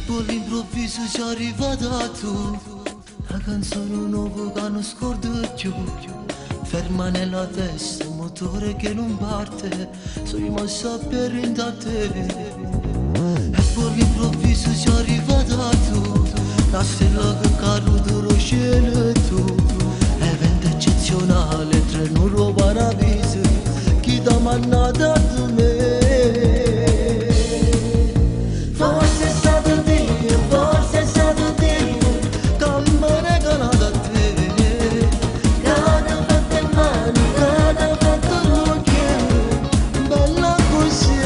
poi all'improvviso ci è arrivata tu, la canzone nuova che non scordo più. Ferma nella testa, motore che non parte, sono rimasta per a te. E poi all'improvviso ci è arrivata tu, la stella che caduto lo cielo tu. Evento eccezionale, treno lo paradiso, chi t'ha mandato a me. Forse è stato Dio, forse è stato Dio, che mi ha regalato a te. Che ha fatto in mano, che ha fatto l'occhio, bella così.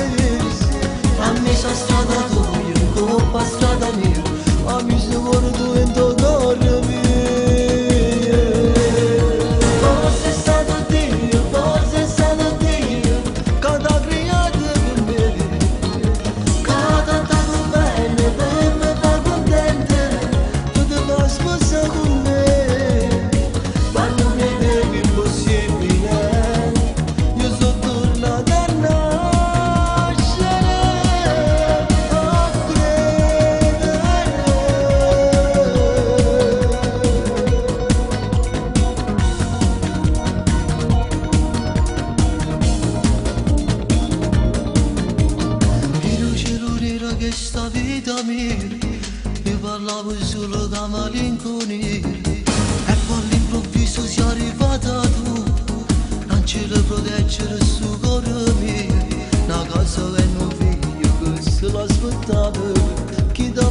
A me sono strada tua, in coppa strada mia, a me si vuole tu in tuo cuore mio. Forse è stato Dio, forse è stato Dio, che t'ha creato per me. Questa vita mia, io parlavo solo da malinconia. E poi all'improvviso sei arrivata tu, non ce la proteggere su cuore mio. Una casa e un figlio che se l'aspettava, chi da